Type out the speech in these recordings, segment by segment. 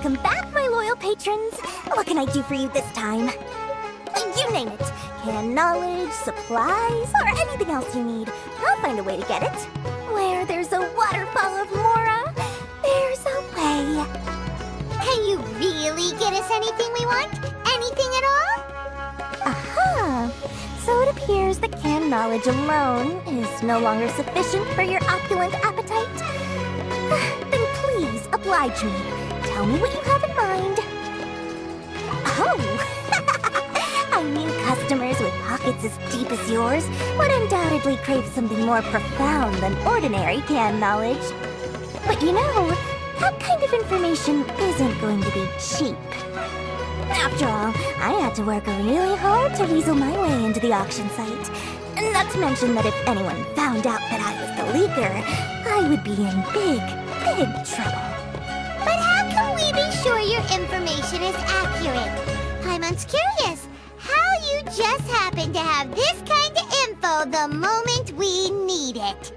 Welcome back, my loyal patrons. What can I do for you this time? You name it. Canon knowledge, supplies, or anything else you need. I'll find a way to get it. Where there's a waterfall of Mora, there's a way. Can you really get us anything we want? Anything at all? Aha! So it appears that canon knowledge alone is no longer sufficient for your opulent appetite. Then please, oblige me. Tell me what you have in mind. Oh! I knew customers with pockets as deep as yours would undoubtedly crave something more profound than ordinary canon knowledge. But you know, that kind of information isn't going to be cheap. After all, I had to work really hard to weasel my way into the auction site. Not to mention that if anyone found out that I was the leaker, I would be in big, big trouble. But how can we be sure your information is accurate? Paimon's curious how you just happen to have this kind of info the moment we need it.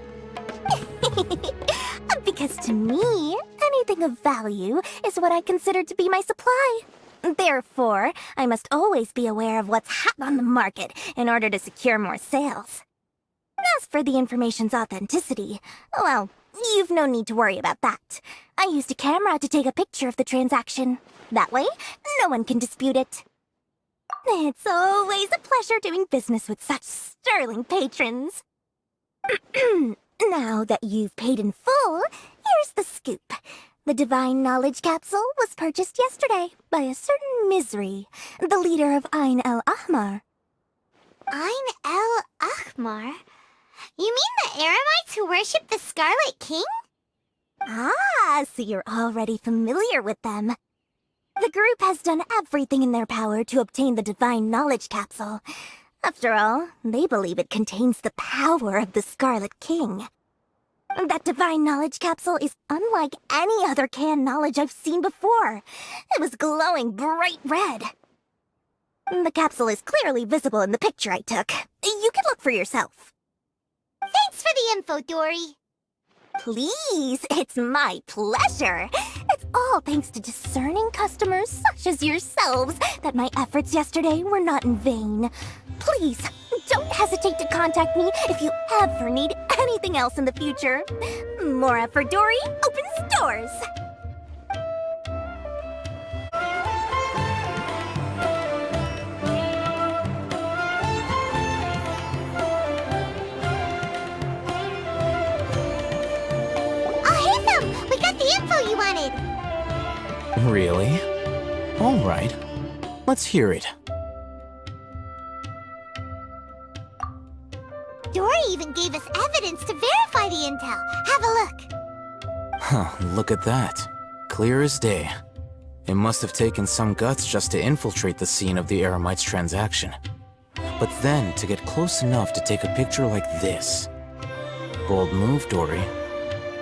Because to me, anything of value is what I consider to be my supply. Therefore, I must always be aware of what's hot on the market in order to secure more sales. As for the information's authenticity, well, you've no need to worry about that. I used a camera to take a picture of the transaction. That way, no one can dispute it. It's always a pleasure doing business with such sterling patrons. Now that you've paid in full, here's the scoop. The Divine Knowledge Capsule was purchased yesterday by a certain Misery, the leader of Ain el-Ahmar. Ain el-Ahmar? You mean the Eremites who worship the Scarlet King? Ah, so you're already familiar with them. The group has done everything in their power to obtain the Divine Knowledge Capsule. After all, they believe it contains the power of the Scarlet King. That Divine Knowledge Capsule is unlike any other canon knowledge I've seen before. It was glowing bright red. The capsule is clearly visible in the picture I took. You can look for yourself. Thanks for the info, Dory. Please, it's my pleasure. It's all thanks to discerning customers such as yourselves that my efforts yesterday were not in vain. Please, don't hesitate to contact me if you ever need anything else in the future. Mora for Dory opens doors. We got the info you wanted! Really? All right. Let's hear it. Dory even gave us evidence to verify the intel. Have a look. Huh, look at that. Clear as day. It must have taken some guts just to infiltrate the scene of the Eremites' transaction. But then to get close enough to take a picture like this. Bold move, Dory.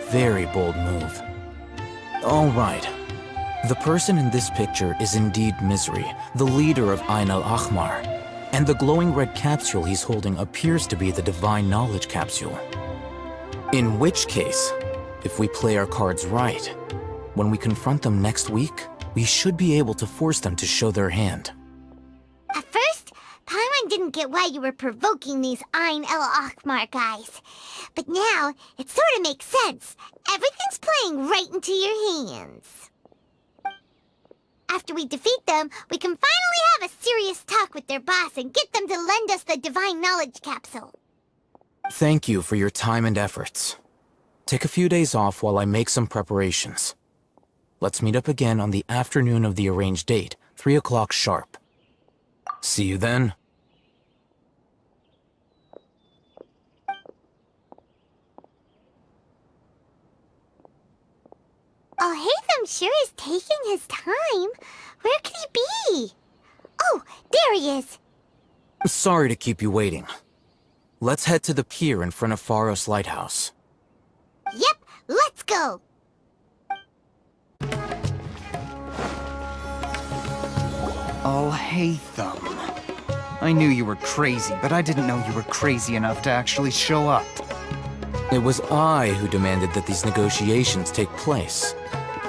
Very bold move. All right. The person in this picture is indeed Misery, the leader of Ain el-Ahmar, and the glowing red capsule he's holding appears to be the Divine Knowledge Capsule. In which case, if we play our cards right, when we confront them next week, we should be able to force them to show their hand. At first, Paimon didn't get why you were provoking these Ain el-Ahmar guys. But now, it sort of makes sense. Everything's playing right into your hands. After we defeat them, we can finally have a serious talk with their boss and get them to lend us the Divine Knowledge Capsule. Thank you for your time and efforts. Take a few days off while I make some preparations. Let's meet up again on the afternoon of the arranged date, 3 o'clock sharp. See you then. Alhacén sure is taking his time. Where could he be? Oh, there he is. Sorry to keep you waiting. Let's head to the pier in front of Pharos Lighthouse. Yep, let's go. Alhacén. I knew you were crazy, but I didn't know you were crazy enough to actually show up. It was I who demanded that these negotiations take place.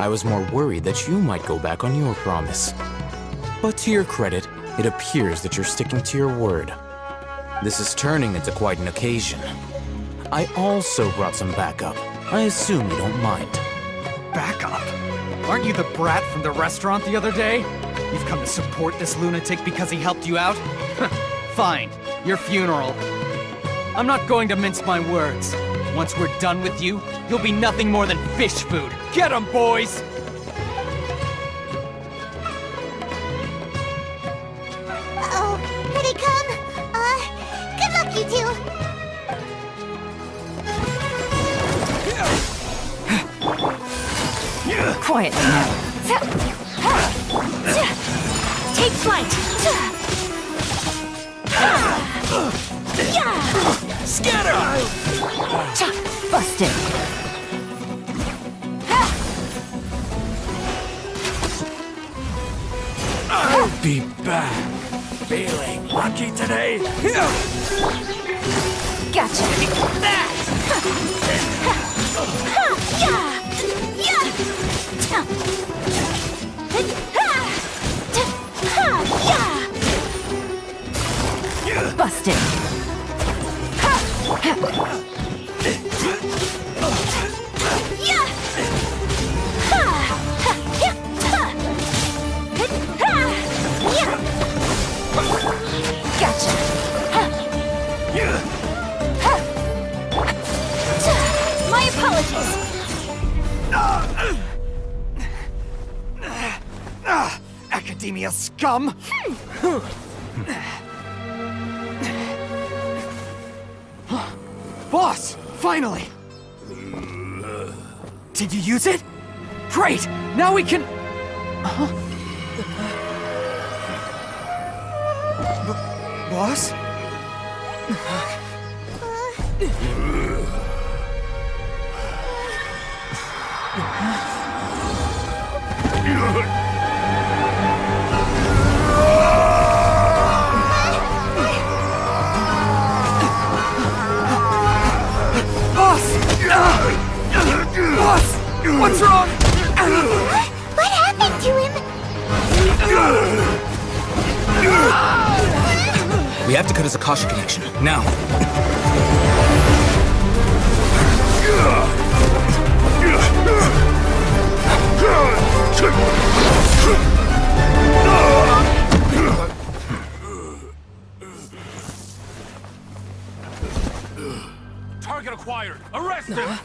I was more worried that you might go back on your promise. But to your credit, it appears that you're sticking to your word. This is turning into quite an occasion. I also brought some backup. I assume you don't mind. Backup? Aren't you the brat from the restaurant the other day? You've come to support this lunatic because he helped you out? Fine, your funeral. I'm not going to mince my words. Once we're done with you, you'll be nothing more than fish food. Get 'em, boys! Uh-oh, here they come. Good luck, you two. Quietly now. Take flight. Scatter! Busted. I'll be back. Feeling lucky today? Gotcha. Busted. Gotcha. My apologies. Academia scum! Boss! Finally! Did you use it? Great! Now we can... Boss? Boss! What's wrong? What happened to him? We have to cut his Akasha connection, now. Target acquired. Arrest him!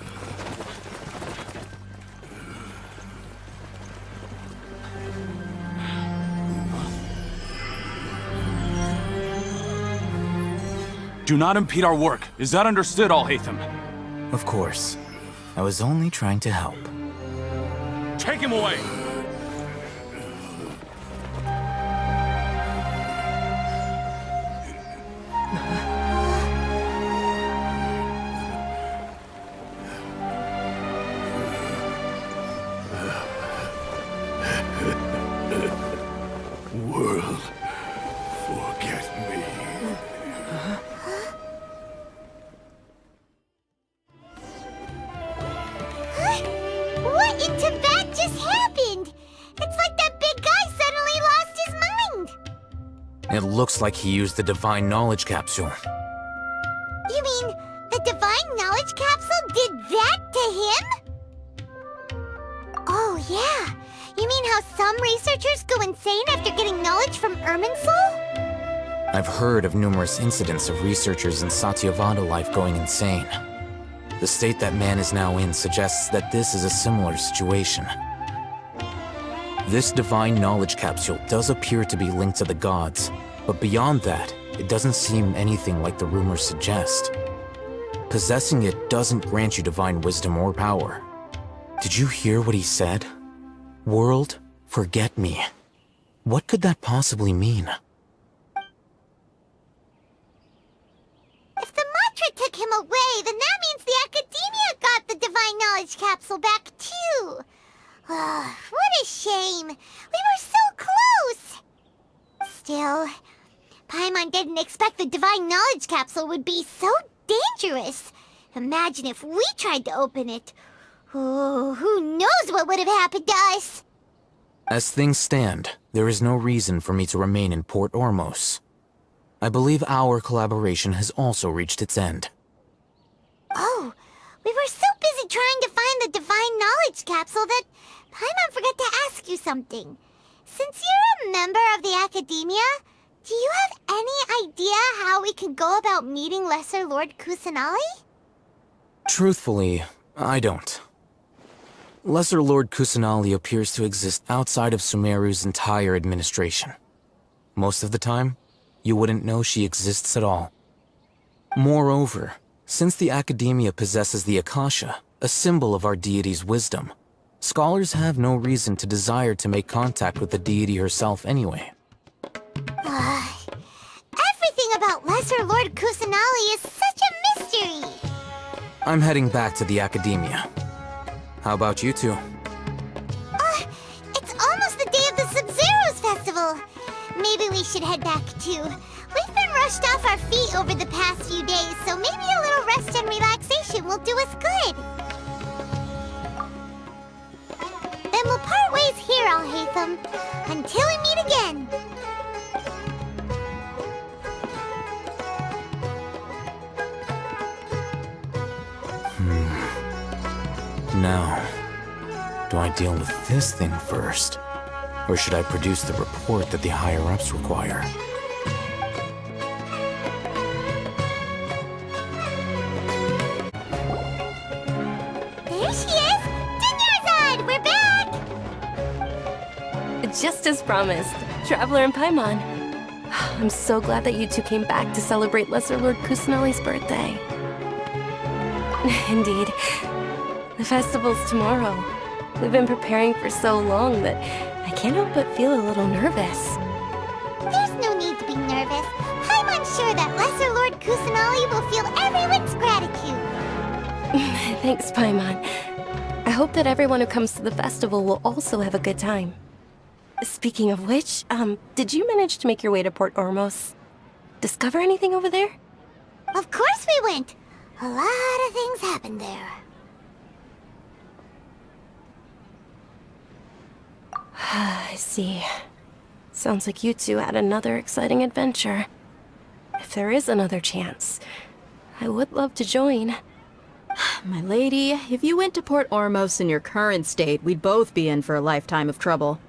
Do not impede our work. Is that understood, Alhacén? Of course. I was only trying to help. Take him away! World, forget me. What in Tibet just happened? It's like that big guy suddenly lost his mind. It looks like he used the Divine Knowledge Capsule. You mean the Divine Knowledge Capsule did that to him? Oh, yeah. You mean how some researchers go insane after getting knowledge from Irminsul? I've heard of numerous incidents of researchers in Satyavada life going insane. The state that man is now in suggests that this is a similar situation. This Divine Knowledge Capsule does appear to be linked to the gods, but beyond that, it doesn't seem anything like the rumors suggest. Possessing it doesn't grant you divine wisdom or power. Did you hear what he said? World, forget me. What could that possibly mean? If the mantra took him away, then that means the Academia got the Divine Knowledge Capsule back, too. What a shame. We were so close. Still, Paimon didn't expect the Divine Knowledge Capsule would be so dangerous. Imagine if we tried to open it. Oh, who knows what would have happened to us? As things stand, there is no reason for me to remain in Port Ormos. I believe our collaboration has also reached its end. Oh, we were so busy trying to find the divine knowledge capsule that Paimon forgot to ask you something. Since you're a member of the Academia, do you have any idea how we can go about meeting Lesser Lord Kusanali? Truthfully, I don't. Lesser Lord Kusanali appears to exist outside of Sumeru's entire administration. Most of the time, you wouldn't know she exists at all. Moreover, since the Academia possesses the Akasha, a symbol of our deity's wisdom, scholars have no reason to desire to make contact with the deity herself anyway. Everything about Lesser Lord Kusanali is such a mystery! I'm heading back to the Academia. How about you two? It's almost the day of the Sub-Zero's festival. Maybe we should head back too. We've been rushed off our feet over the past few days, so maybe a little rest and relaxation will do us good. Then we'll part ways here, Alhacén, until we meet again. Now, do I deal with this thing first? Or should I produce the report that the higher-ups require? There she is! Dunyarzad, we're back! Just as promised, Traveler and Paimon. I'm so glad that you two came back to celebrate Lesser Lord Kusanali's birthday. Indeed. The festival's tomorrow. We've been preparing for so long that I can't help but feel a little nervous. There's no need to be nervous. I'm sure that Lesser Lord Kusanali will feel everyone's gratitude. Thanks, Paimon. I hope that everyone who comes to the festival will also have a good time. Speaking of which, did you manage to make your way to Port Ormos? Discover anything over there? Of course we went. A lot of things happened there. I see. Sounds like you two had another exciting adventure. If there is another chance, I would love to join. My lady, if you went to Port Ormos in your current state, we'd both be in for a lifetime of trouble.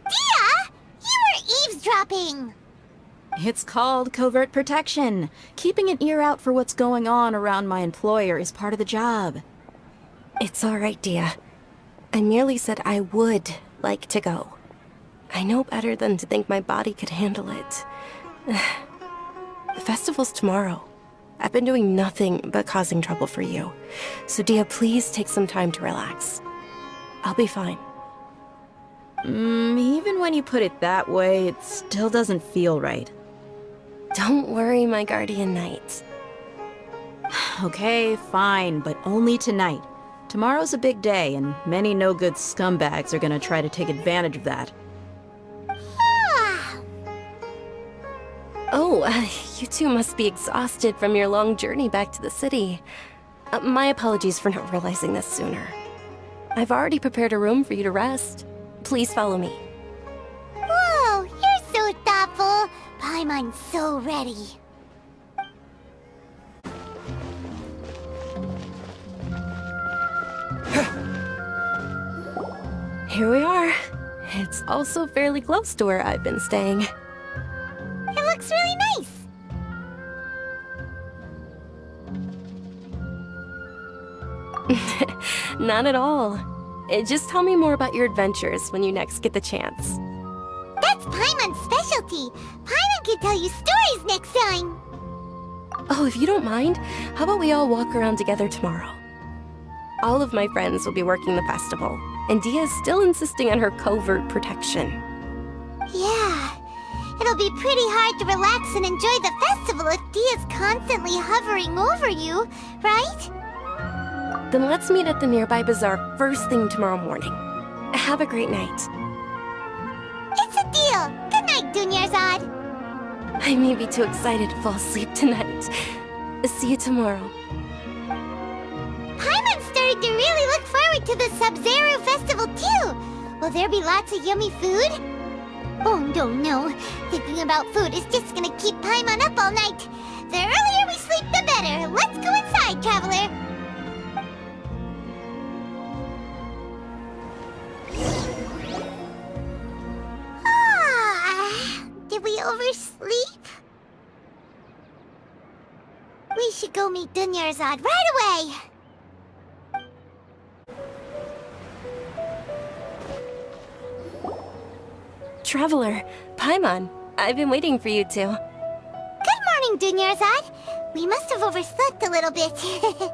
Dia! You were eavesdropping! It's called covert protection. Keeping an ear out for what's going on around my employer is part of the job. It's all right, Dia. I merely said I would like to go. I know better than to think my body could handle it. The festival's tomorrow. I've been doing nothing but causing trouble for you. So Dia, please take some time to relax. I'll be fine. Even when you put it that way, it still doesn't feel right. Don't worry, my guardian knight. Okay, fine, but only tonight. Tomorrow's a big day, and many no-good scumbags are gonna try to take advantage of that. Oh, you two must be exhausted from your long journey back to the city. My apologies for not realizing this sooner. I've already prepared a room for you to rest. Please follow me. Whoa, you're so thoughtful. Paimon's so ready. Here we are. It's also fairly close to where I've been staying. It looks really nice. Not at all. Just tell me more about your adventures when you next get the chance. That's Paimon's specialty. Paimon can tell you stories next time. Oh, if you don't mind, how about we all walk around together tomorrow? All of my friends will be working the festival, and Dia is still insisting on her covert protection. Yeah, it'll be pretty hard to relax and enjoy the festival if Dia's constantly hovering over you, right? Then let's meet at the nearby bazaar first thing tomorrow morning. Have a great night. It's a deal. Good night, Dunyarzad. I may be too excited to fall asleep tonight. See you tomorrow. Paimon started to really look to the Sub-Zero Festival too. Will there be lots of yummy food? Oh no. Thinking about food is just gonna keep Paimon up all night. The earlier we sleep, the better. Let's go inside, traveler. Did we oversleep? We should go meet Dunyarzad right away. Traveler, Paimon, I've been waiting for you two. Good morning, Dunyarzad. We must have overslept a little bit.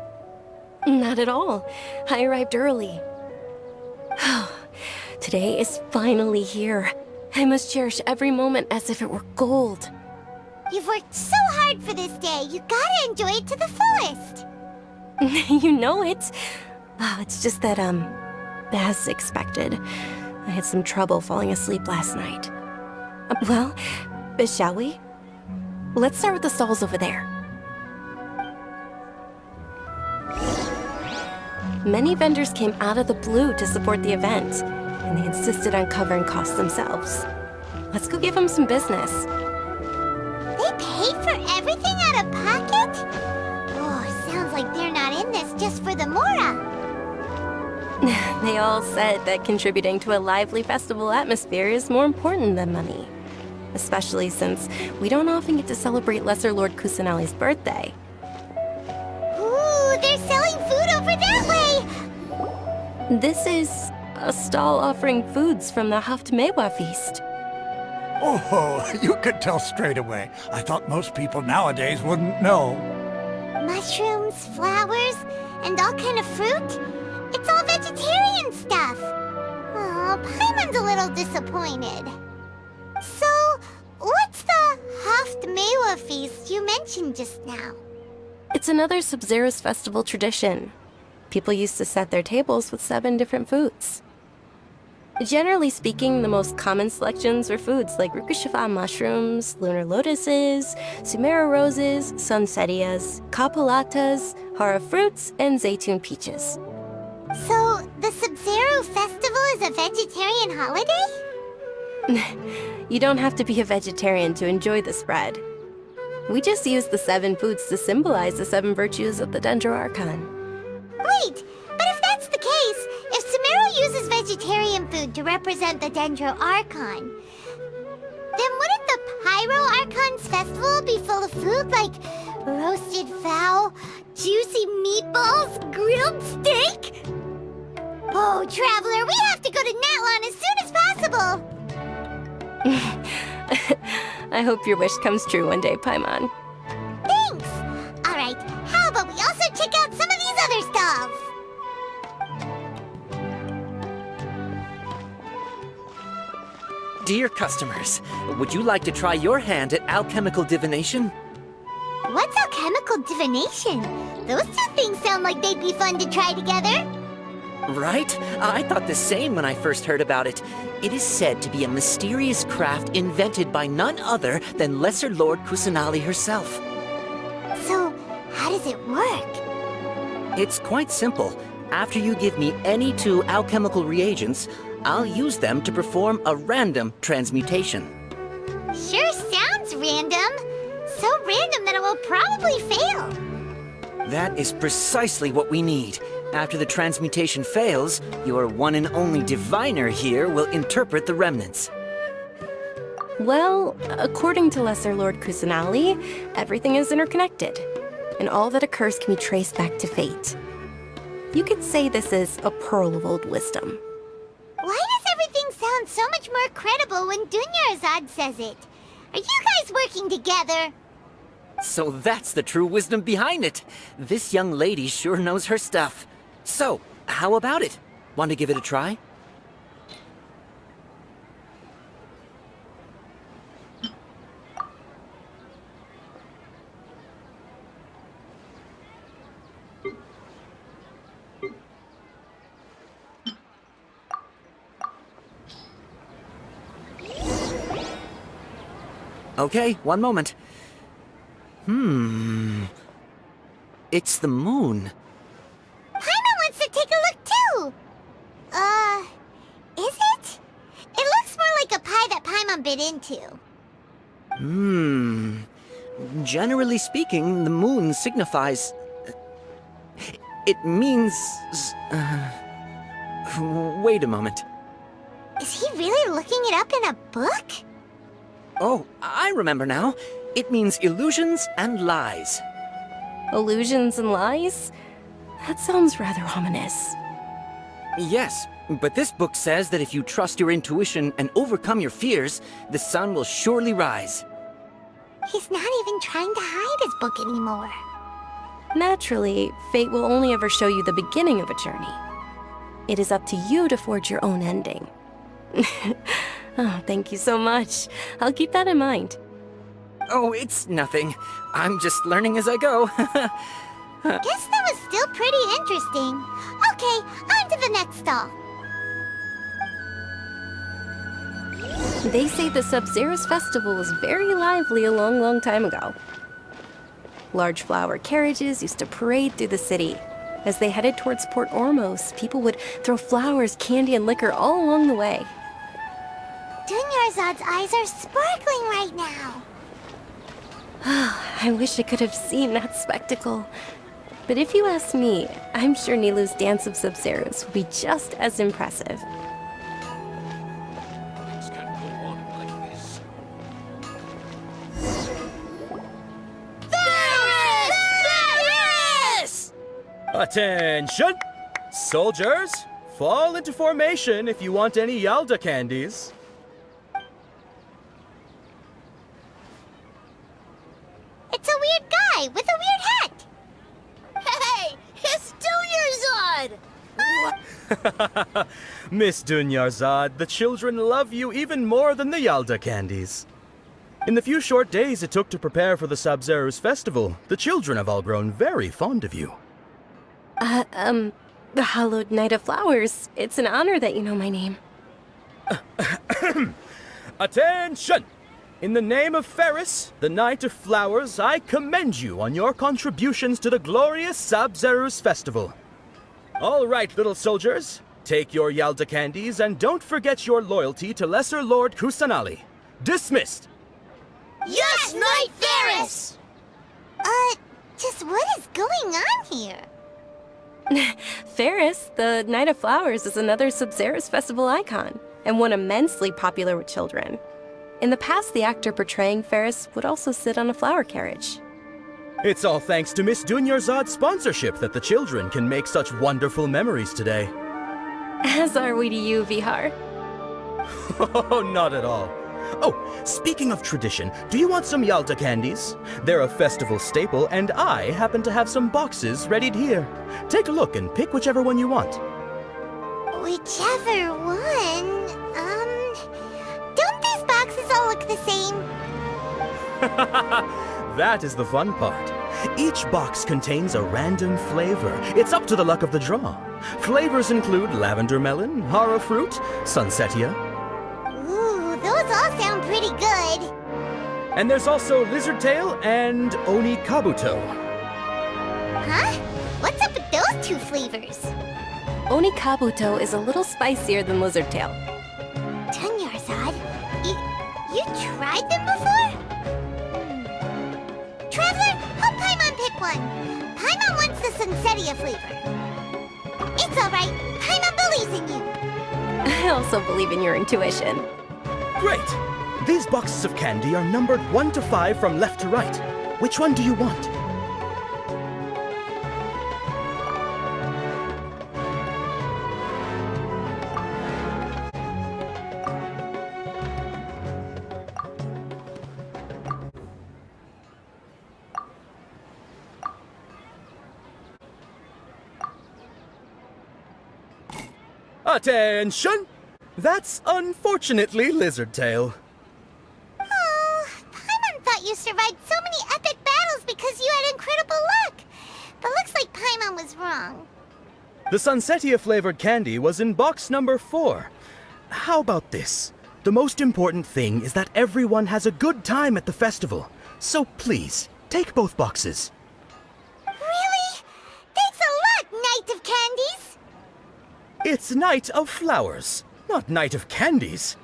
Not at all. I arrived early. Today is finally here. I must cherish every moment as if it were gold. You've worked so hard for this day. You gotta enjoy it to the fullest. You know it. It's just that, as expected, I had some trouble falling asleep last night. Well, shall we? Let's start with the stalls over there. Many vendors came out of the blue to support the event, and they insisted on covering costs themselves. Let's go give them some business. They paid for everything out of pocket? Oh, sounds like they're not in this just for the Mora. They all said that contributing to a lively festival atmosphere is more important than money. Especially since we don't often get to celebrate Lesser Lord Kusanali's birthday. Ooh, they're selling food over that way! This is a stall offering foods from the Haftmewa feast. Oh, you could tell straight away. I thought most people nowadays wouldn't know. Mushrooms, flowers, and all kind of fruit? It's all vegetarian stuff. Oh, Paimon's a little disappointed. So, what's the Haftmewa feast you mentioned just now? It's another Sub-Zero's festival tradition. People used to set their tables with 7 different foods. Generally speaking, the most common selections were foods like Rukushifa mushrooms, lunar lotuses, Sumeru roses, sunsetias, kapulatas, hara fruits, and zaytun peaches. So, the Sub-Zero Festival is a vegetarian holiday? You don't have to be a vegetarian to enjoy the spread. We just use the 7 foods to symbolize the 7 virtues of the Dendro Archon. Wait, but if that's the case, if Sumeru uses vegetarian food to represent the Dendro Archon, then wouldn't the Pyro Archon's festival be full of food like roasted fowl, juicy meatballs, grilled steak? Oh, Traveler, we have to go to Natlon as soon as possible! I hope your wish comes true one day, Paimon. Thanks! Alright, how about we also check out some of these other stalls? Dear customers, would you like to try your hand at alchemical divination? What's alchemical divination? Those two things sound like they'd be fun to try together. Right? I thought the same when I first heard about it. It is said to be a mysterious craft invented by none other than Lesser Lord Kusanali herself. So, how does it work? It's quite simple. After you give me any 2 alchemical reagents, I'll use them to perform a random transmutation. Sure sounds random. So random that it will probably fail. That is precisely what we need. After the transmutation fails, your one and only diviner here will interpret the remnants. Well, according to Lesser Lord Kusanali, everything is interconnected, and all that occurs can be traced back to fate. You could say this is a pearl of old wisdom. Why does everything sound so much more credible when Dunyarzad says it? Are you guys working together? So that's the true wisdom behind it. This young lady sure knows her stuff. So, how about it? Want to give it a try? Okay, one moment. It's the moon. Paimon wants to take a look too! fit into? Generally speaking, the moon signifies... It means... Wait a moment. Is he really looking it up in a book? Oh, I remember now. It means illusions and lies. Illusions and lies? That sounds rather ominous. Yes, but this book says that if you trust your intuition and overcome your fears, the sun will surely rise. He's not even trying to hide his book anymore. Naturally, fate will only ever show you the beginning of a journey. It is up to you to forge your own ending. Oh, thank you so much. I'll keep that in mind. Oh, it's nothing. I'm just learning as I go. Guess that was still pretty interesting. Okay, on to the next stall. They say the Sub-Zero's festival was very lively a long time ago. Large flower carriages used to parade through the city. As they headed towards Port Ormos, people would throw flowers, candy, and liquor all along the way. Dunyarzad's eyes are sparkling right now. I wish I could have seen that spectacle. But if you ask me, I'm sure Nilou's dance of Sub-Zeros will be just as impressive. Attention! Soldiers, fall into formation if you want any Yalda candies. It's a weird guy with a weird hat. Hey, it's Dunyarzad! Miss Dunyarzad, the children love you even more than the Yalda candies. In the few short days it took to prepare for the Sub-Zero's festival, the children have all grown very fond of you. The Hallowed Knight of Flowers. It's an honor that you know my name. Attention! In the name of Ferris, the Knight of Flowers, I commend you on your contributions to the glorious Sub-Zero's festival. All right, little soldiers, take your Yalda candies and don't forget your loyalty to Lesser Lord Kusanali. Dismissed! Yes, Knight Ferris! Just what is going on here? Ferris, the Knight of Flowers, is another Sub-Zero's festival icon, and one immensely popular with children. In the past, the actor portraying Ferris would also sit on a flower carriage. It's all thanks to Miss Dunyarzad's sponsorship that the children can make such wonderful memories today. As are we to you, Vihar. Oh, not at all. Oh, speaking of tradition, do you want some Yalda candies? They're a festival staple, and I happen to have some boxes readied here. Take a look and pick whichever one you want. Whichever one? Don't these boxes all look the same? That is the fun part. Each box contains a random flavor. It's up to the luck of the draw. Flavors include lavender melon, hara fruit, sunsetia. Ooh, those all sound pretty good. And there's also lizard tail and oni kabuto. Huh? What's up with those two flavors? Oni Kabuto is a little spicier than Lizard Tail. Dunyarzad, you tried them before? Traveler, help Paimon pick one. Paimon wants the Sunsetia flavor. It's alright. Paimon believes in you. I also believe in your intuition. Great! These boxes of candy are numbered 1 to 5 from left to right. Which one do you want? Attention! That's unfortunately Lizard Tail. Oh, Paimon thought you survived so many epic battles because you had incredible luck. But looks like Paimon was wrong. The Sunsetia flavored candy was in box number 4. How about this? The most important thing is that everyone has a good time at the festival. So please, take both boxes. Really? Thanks a lot, Knight of Candies. It's Knight of Flowers, not Knight of Candies.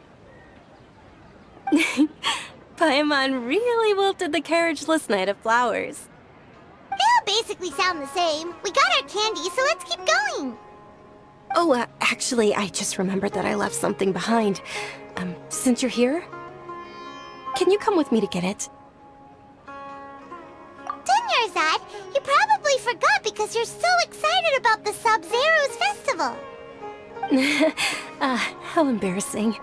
Paimon really wilted the carriageless night of flowers. They all basically sound the same. We got our candy, so let's keep going. Oh, actually, I just remembered that I left something behind. Since you're here, can you come with me to get it? Dunyarzad, you probably forgot because you're so excited about the Sub-Zero's festival. How embarrassing.